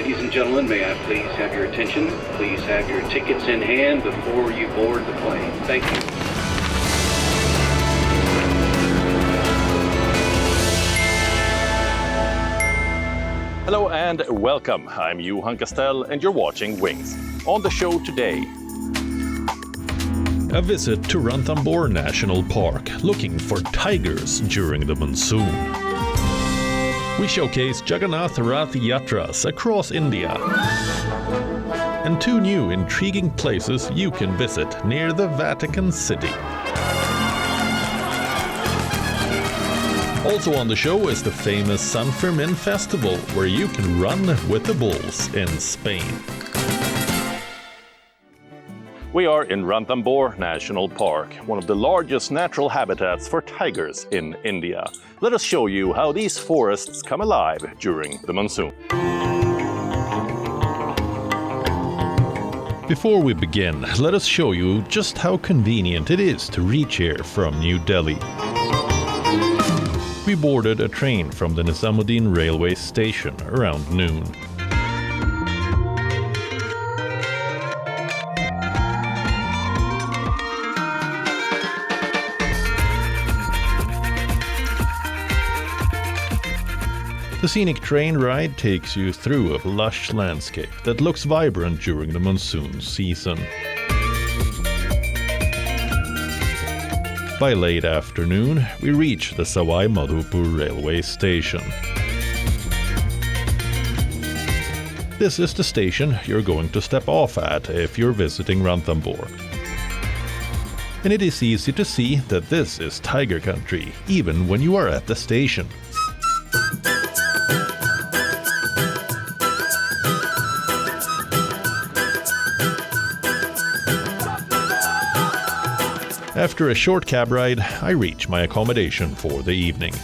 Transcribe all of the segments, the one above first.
Ladies and gentlemen, may I please have your attention? Please have your tickets in hand before you board the plane. Thank you. Hello and welcome. I'm Johan Castell and you're watching Wings. On the show today, a visit to Ranthambore National Park, looking for tigers during the monsoon. We showcase Jagannath Rath Yatras across India. And 2 new intriguing places you can visit near the Vatican City. Also on the show is the famous San Fermin Festival, where you can run with the bulls in Spain. we are in Ranthambore National Park, one of the largest natural habitats for tigers in India. Let us show you how these forests come alive during the monsoon. Before we begin, let us show you just how convenient it is to reach here from New Delhi. We boarded a train from the Nizamuddin railway station around noon. The scenic train ride takes you through a lush landscape that looks vibrant during the monsoon season. By late afternoon, we reach the Sawai Madhopur railway station. This is the station you're going to step off at if you're visiting Ranthambore. And it is easy to see that this is tiger country, even when you are at the station. After a short cab ride, I reach my accommodation for the evening.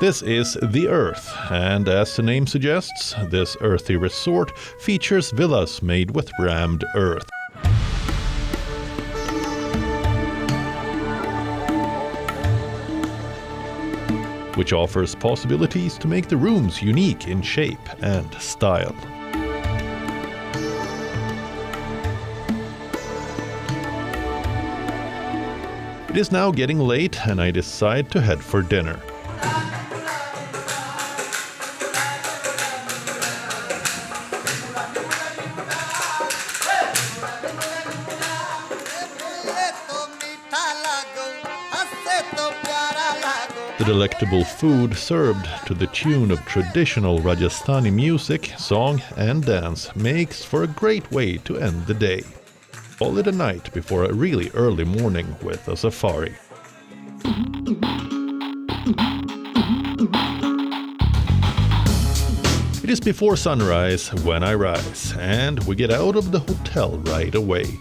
This is The Earth, and as the name suggests, this earthy resort features villas made with rammed earth. Which offers possibilities to make the rooms unique in shape and style. It is now getting late and I decide to head for dinner. The delectable food served to the tune of traditional Rajasthani music, song and dance makes for a great way to end the day. Call it a night before a really early morning with a safari. It is before sunrise when I rise, and we get out of the hotel right away.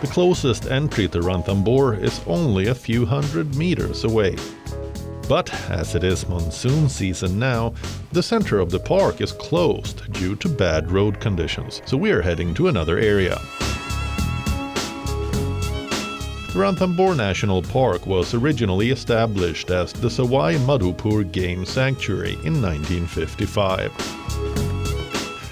The closest entry to Ranthambore is only a few hundred meters away. But as it is monsoon season now, the center of the park is closed due to bad road conditions, so we are heading to another area. The Ranthambore National Park was originally established as the Sawai Madhopur Game Sanctuary in 1955.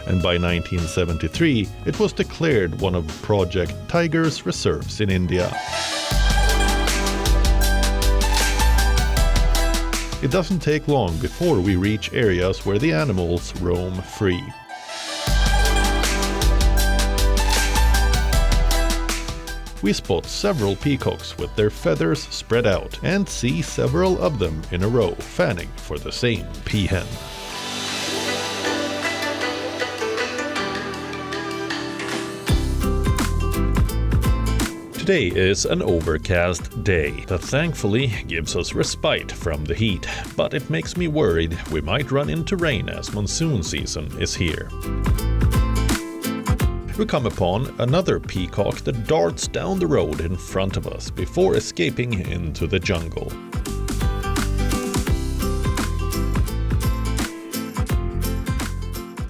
And by 1973, it was declared one of Project Tiger's reserves in India. It doesn't take long before we reach areas where the animals roam free. We spot several peacocks with their feathers spread out and see several of them in a row fanning for the same peahen. Today is an overcast day that thankfully gives us respite from the heat, but it makes me worried we might run into rain as monsoon season is here. We come upon another peacock that darts down the road in front of us before escaping into the jungle.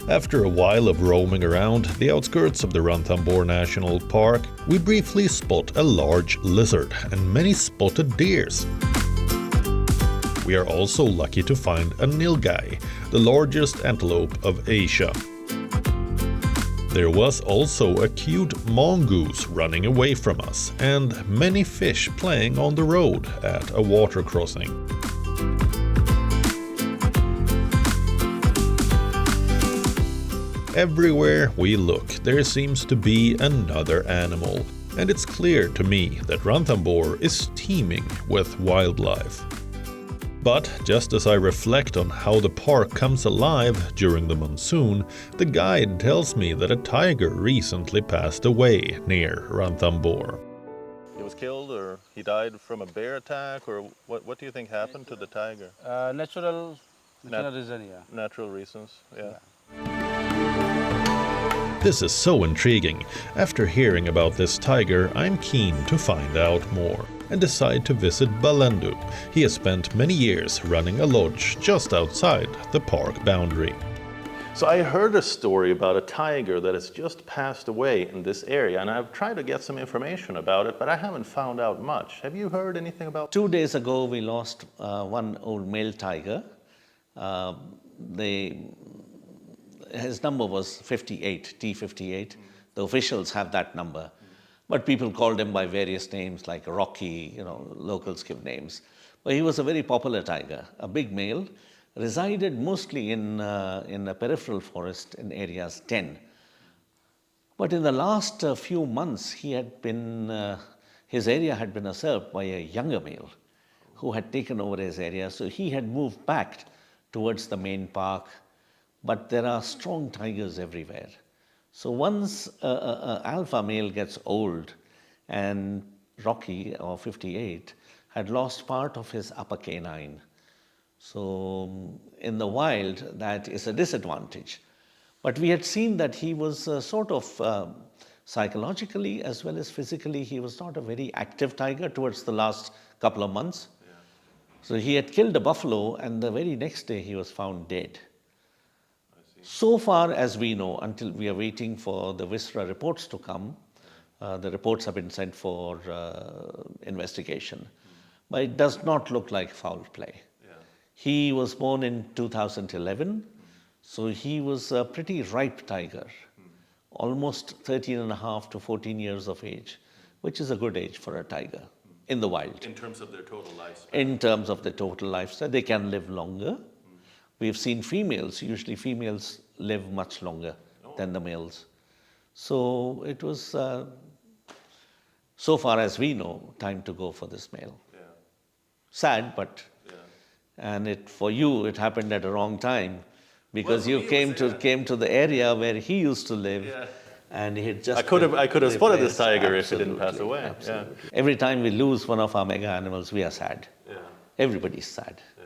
After a while of roaming around the outskirts of the Ranthambore National Park, we briefly spot a large lizard and many spotted deers. We are also lucky to find a nilgai, the largest antelope of Asia. There was also a cute mongoose running away from us, and many fish playing on the road at a water crossing. Everywhere we look, there seems to be another animal, and it's clear to me that Ranthambore is teeming with wildlife. But just as I reflect on how the park comes alive during the monsoon, the guide tells me that a tiger recently passed away near Ranthambore. He was killed, or he died from a bear attack, or what do you think happened to the tiger? Natural reason, yeah. Natural reasons, yeah. This is so intriguing. After hearing about this tiger, I'm keen to find out more and decide to visit Balendu. He has spent many years running a lodge just outside the park boundary. So I heard a story about a tiger that has just passed away in this area, and I've tried to get some information about it, but I haven't found out much. Have you heard anything about it? 2 days ago, we lost one old male tiger. His number was 58, T58. The officials have that number. But people called him by various names like Rocky, locals give names. But he was a very popular tiger, a big male, resided mostly in a peripheral forest in areas 10. But in the last few months, his area had been usurped by a younger male who had taken over his area. So he had moved back towards the main park. But there are strong tigers everywhere. So once an alpha male gets old, and Rocky, or 58, had lost part of his upper canine. So in the wild, that is a disadvantage. But we had seen that he was psychologically as well as physically, he was not a very active tiger towards the last couple of months. Yeah. So he had killed a buffalo, and the very next day he was found dead. So far as we know, until we are waiting for the Visra reports to come, the reports have been sent for investigation. But it does not look like foul play. Yeah. He was born in 2011, so he was a pretty ripe tiger, almost 13 and a half to 14 years of age, which is a good age for a tiger in the wild. In terms of their total lifespan? In terms of the total lifespan, they can live longer. We've seen females, usually females live much longer than the males. So it was, so far as we know, time to go for this male. Yeah. Sad, but, and for you, it happened at a wrong time, because you came to the area where he used to live. Yeah. And he had just I could have spotted this tiger if he didn't pass away. Absolutely. Yeah. Every time we lose one of our mega animals, we are sad. Yeah. Everybody's sad. Yeah.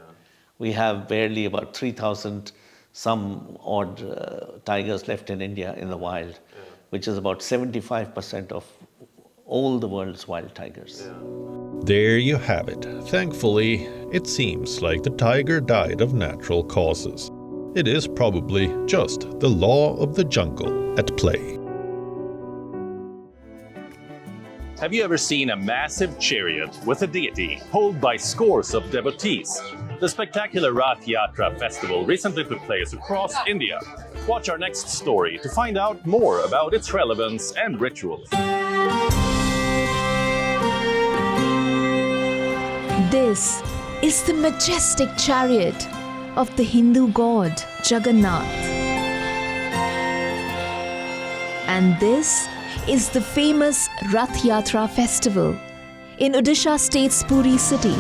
We have barely about 3,000 some odd tigers left in India in the wild, which is about 75% of all the world's wild tigers. Yeah. There you have it. Thankfully, it seems like the tiger died of natural causes. It is probably just the law of the jungle at play. Have you ever seen a massive chariot with a deity pulled by scores of devotees? The spectacular Rath Yatra festival recently took place across India. Watch our next story to find out more about its relevance and rituals. This is the majestic chariot of the Hindu god Jagannath. And this is the famous Rath Yatra festival in Odisha state's Puri city.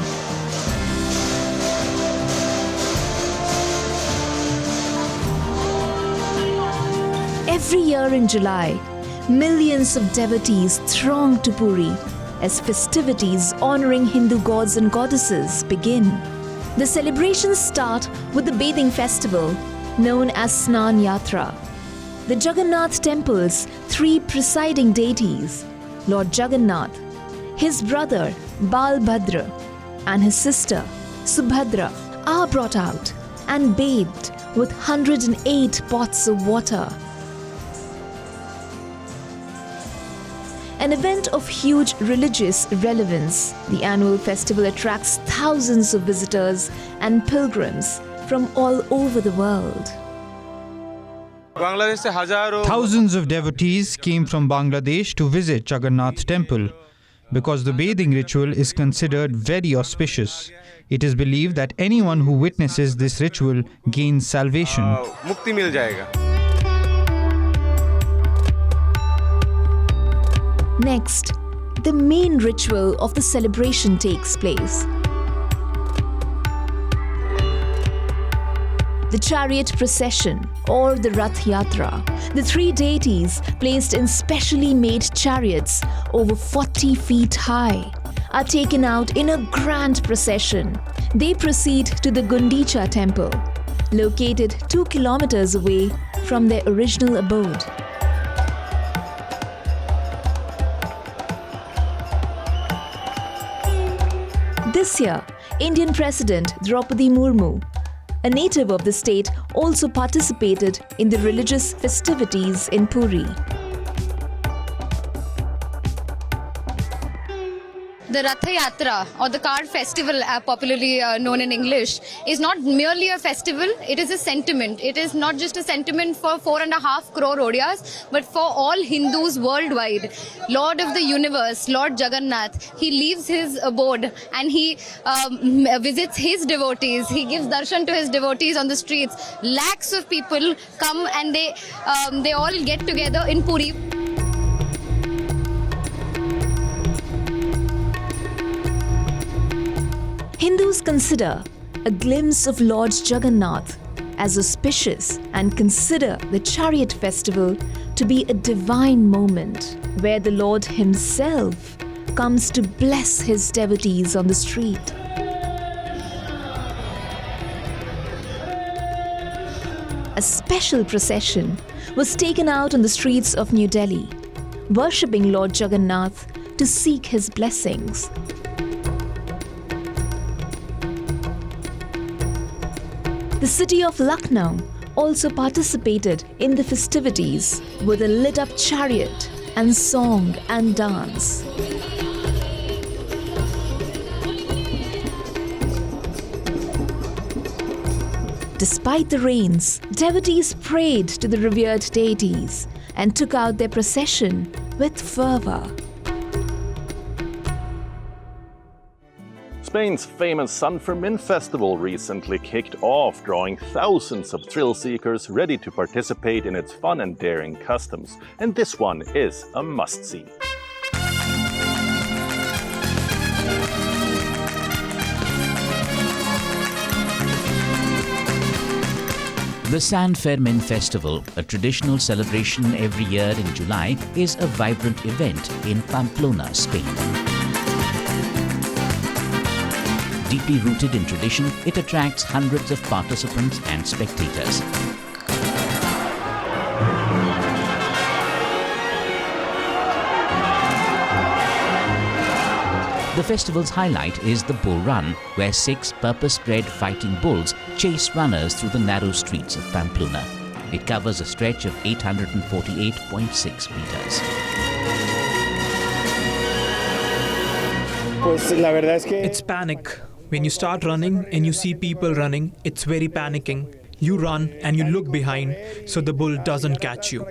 Every year in July, millions of devotees throng to Puri as festivities honoring Hindu gods and goddesses begin. The celebrations start with the bathing festival known as Snan Yatra. The Jagannath temple's three presiding deities, Lord Jagannath, his brother Balbhadra, and his sister Subhadra, are brought out and bathed with 108 pots of water. An event of huge religious relevance, the annual festival attracts thousands of visitors and pilgrims from all over the world. Thousands of devotees came from Bangladesh to visit Jagannath Temple because the bathing ritual is considered very auspicious. It is believed that anyone who witnesses this ritual gains salvation. Next, the main ritual of the celebration takes place. The chariot procession or the Rath Yatra, the three deities placed in specially made chariots over 40 feet high, are taken out in a grand procession. They proceed to the Gundicha temple, located 2 kilometers away from their original abode. This year, Indian President Draupadi Murmu, a native of the state, also participated in the religious festivities in Puri. The Rath Yatra, or the Car Festival, popularly known in English, is not merely a festival, it is a sentiment. It is not just a sentiment for 4.5 crore Odias, but for all Hindus worldwide. Lord of the universe, Lord Jagannath, he leaves his abode and he visits his devotees. He gives darshan to his devotees on the streets. Lakhs of people come and they all get together in Puri. Hindus consider a glimpse of Lord Jagannath as auspicious and consider the chariot festival to be a divine moment where the Lord himself comes to bless his devotees on the street. A special procession was taken out on the streets of New Delhi, worshipping Lord Jagannath to seek his blessings. The city of Lucknow also participated in the festivities with a lit-up chariot and song and dance. Despite the rains, devotees prayed to the revered deities and took out their procession with fervor. Spain's famous San Fermin Festival recently kicked off, drawing thousands of thrill seekers ready to participate in its fun and daring customs. And this one is a must-see. The San Fermin Festival, a traditional celebration every year in July, is a vibrant event in Pamplona, Spain. Deeply rooted in tradition, it attracts hundreds of participants and spectators. The festival's highlight is the Bull Run, where 6 purpose-bred fighting bulls chase runners through the narrow streets of Pamplona. It covers a stretch of 848.6 meters. It's panic. When you start running and you see people running, it's very panicking. You run and you look behind so the bull doesn't catch you.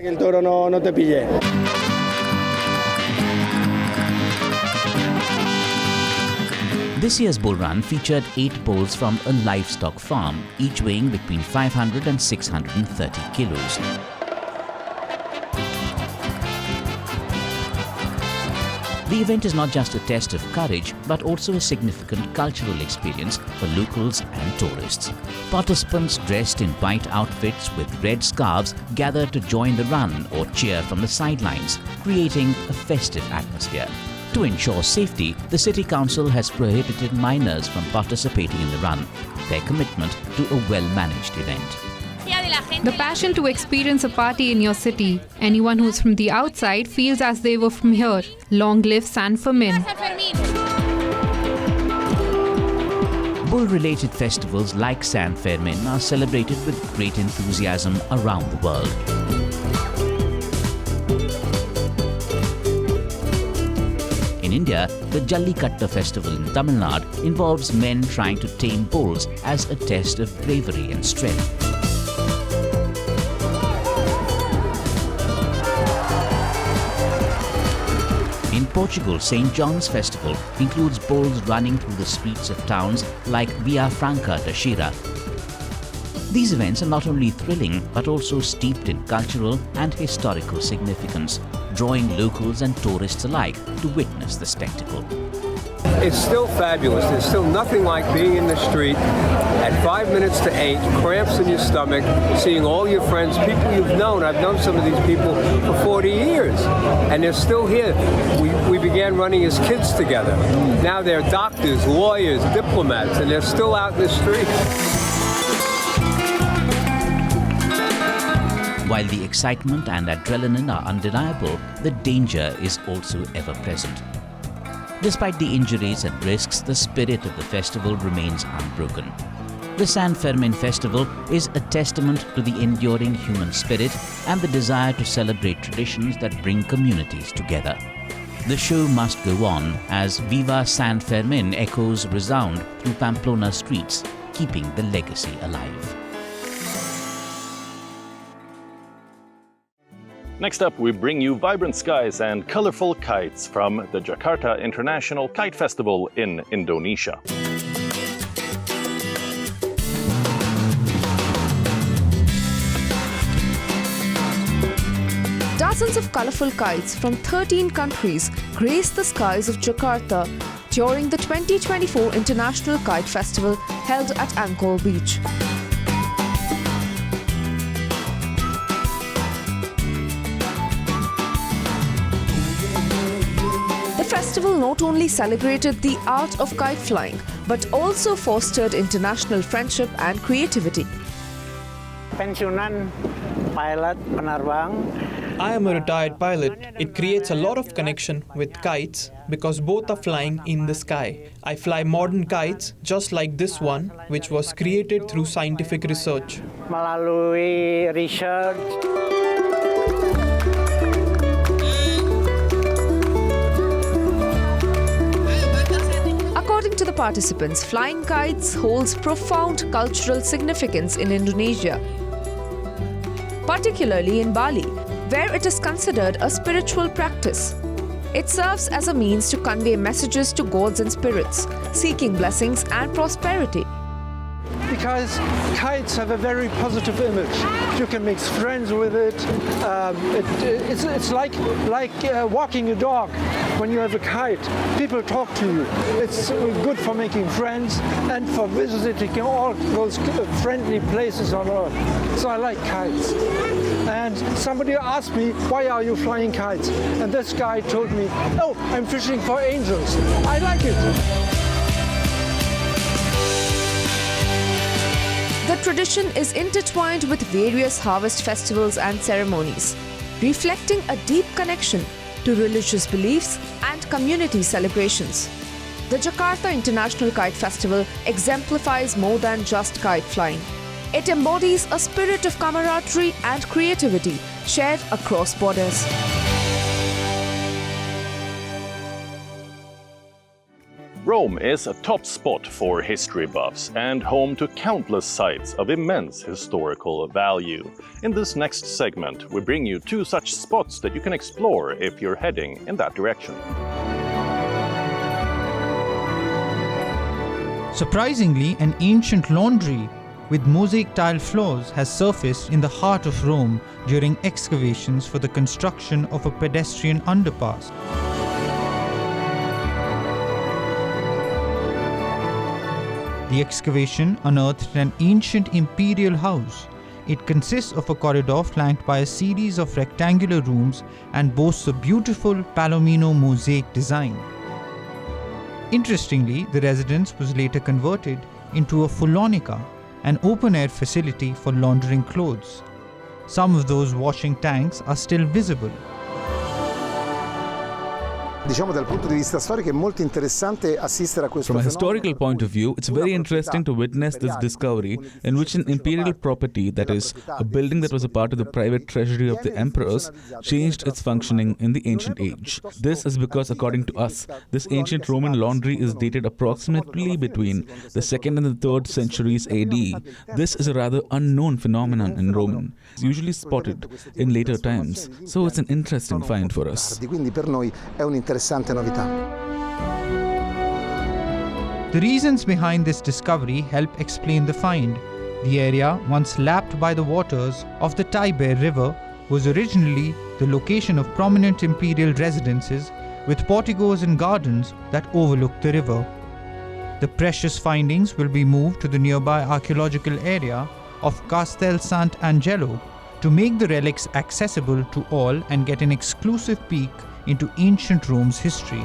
This year's bull run featured 8 bulls from a livestock farm, each weighing between 500 and 630 kilos. The event is not just a test of courage, but also a significant cultural experience for locals and tourists. Participants dressed in white outfits with red scarves gather to join the run or cheer from the sidelines, creating a festive atmosphere. To ensure safety, the City Council has prohibited minors from participating in the run, their commitment to a well-managed event. The passion to experience a party in your city. Anyone who's from the outside feels as they were from here. Long live San Fermin. Bull-related festivals like San Fermin are celebrated with great enthusiasm around the world. In India, the Jagannath Festival in Tamil Nadu involves men trying to tame bulls as a test of bravery and strength. In Portugal, St. John's Festival includes bulls running through the streets of towns like Via Franca de Xira. These events are not only thrilling but also steeped in cultural and historical significance, drawing locals and tourists alike to witness the spectacle. It's still fabulous. There's still nothing like being in the street at 5 minutes to 8, cramps in your stomach, seeing all your friends, people you've known. I've known some of these people for 40 years, and they're still here. We began running as kids together. Now they're doctors, lawyers, diplomats, and they're still out in the street. While the excitement and adrenaline are undeniable, the danger is also ever present. Despite the injuries and risks, the spirit of the festival remains unbroken. The San Fermin Festival is a testament to the enduring human spirit and the desire to celebrate traditions that bring communities together. The show must go on as Viva San Fermin echoes resound through Pamplona streets, keeping the legacy alive. Next up, we bring you vibrant skies and colorful kites from the Jakarta International Kite Festival in Indonesia. Dozens of colorful kites from 13 countries grace the skies of Jakarta during the 2024 International Kite Festival held at Angkor Beach. The festival not only celebrated the art of kite flying, but also fostered international friendship and creativity. Pensiunan pilot penerbang. I am a retired pilot. It creates a lot of connection with kites because both are flying in the sky. I fly modern kites just like this one, which was created through scientific research. Melalui research. According to the participants, flying kites holds profound cultural significance in Indonesia, particularly in Bali, where it is considered a spiritual practice. It serves as a means to convey messages to gods and spirits, seeking blessings and prosperity. Because kites have a very positive image. You can make friends with it. It's like walking a dog. When you have a kite, people talk to you. It's good for making friends and for visiting all those friendly places on Earth. So I like kites. And somebody asked me, why are you flying kites? And this guy told me, oh, I'm fishing for angels. I like it. The tradition is intertwined with various harvest festivals and ceremonies, reflecting a deep connection to religious beliefs and community celebrations. The Jakarta International Kite Festival exemplifies more than just kite flying. It embodies a spirit of camaraderie and creativity shared across borders. Rome is a top spot for history buffs and home to countless sites of immense historical value. In this next segment, we bring you 2 such spots that you can explore if you're heading in that direction. Surprisingly, an ancient laundry with mosaic tile floors has surfaced in the heart of Rome during excavations for the construction of a pedestrian underpass. The excavation unearthed an ancient imperial house It consists of a corridor flanked by a series of rectangular rooms and boasts a beautiful Palomino mosaic design. Interestingly, the residence was later converted into a Fullonica, an open-air facility for laundering clothes. Some of those washing tanks are still visible. From a historical point of view, it's very interesting to witness this discovery in which an imperial property, that is, a building that was a part of the private treasury of the emperors, changed its functioning in the ancient age. This is because, according to us, this ancient Roman laundry is dated approximately between the 2nd and the 3rd centuries AD. This is a rather unknown phenomenon in Roman, usually spotted in later times, so it's an interesting find for us. The reasons behind this discovery help explain the find. The area, once lapped by the waters of the Tiber River, was originally the location of prominent imperial residences with porticos and gardens that overlooked the river. The precious findings will be moved to the nearby archaeological area of Castel Sant'Angelo to make the relics accessible to all and get an exclusive peek into ancient Rome's history.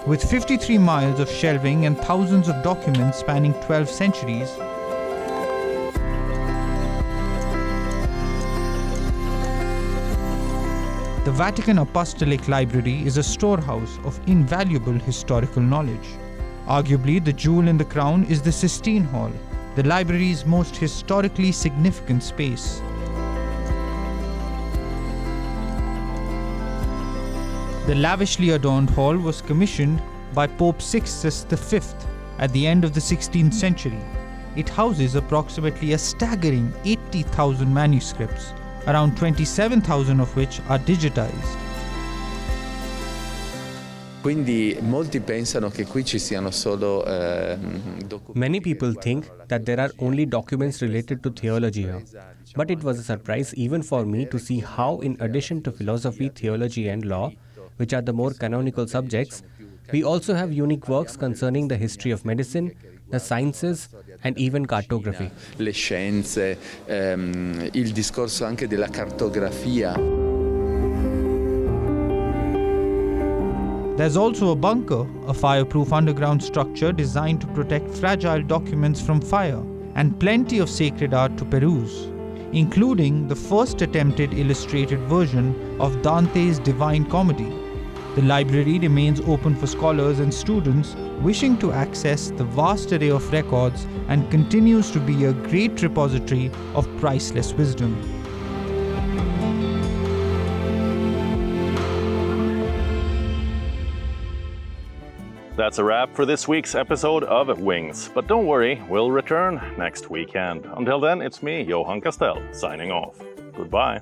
With 53 miles of shelving and thousands of documents spanning 12 centuries, the Vatican Apostolic Library is a storehouse of invaluable historical knowledge. Arguably, the jewel in the crown is the Sistine Hall, the library's most historically significant space. The lavishly adorned hall was commissioned by Pope Sixtus V at the end of the 16th century. It houses approximately a staggering 80,000 manuscripts, around 27,000 of which are digitized. Many people think that there are only documents related to theology here. But it was a surprise even for me to see how, in addition to philosophy, theology and law, which are the more canonical subjects, we also have unique works concerning the history of medicine, the sciences and even cartography. Le scienze, il discorso anche della cartografia. There's also a bunker, a fireproof underground structure designed to protect fragile documents from fire, and plenty of sacred art to peruse, including the first attempted illustrated version of Dante's Divine Comedy. The library remains open for scholars and students wishing to access the vast array of records and continues to be a great repository of priceless wisdom. That's a wrap for this week's episode of Wings. But don't worry, we'll return next weekend. Until then, it's me, Johan Castell, signing off. Goodbye.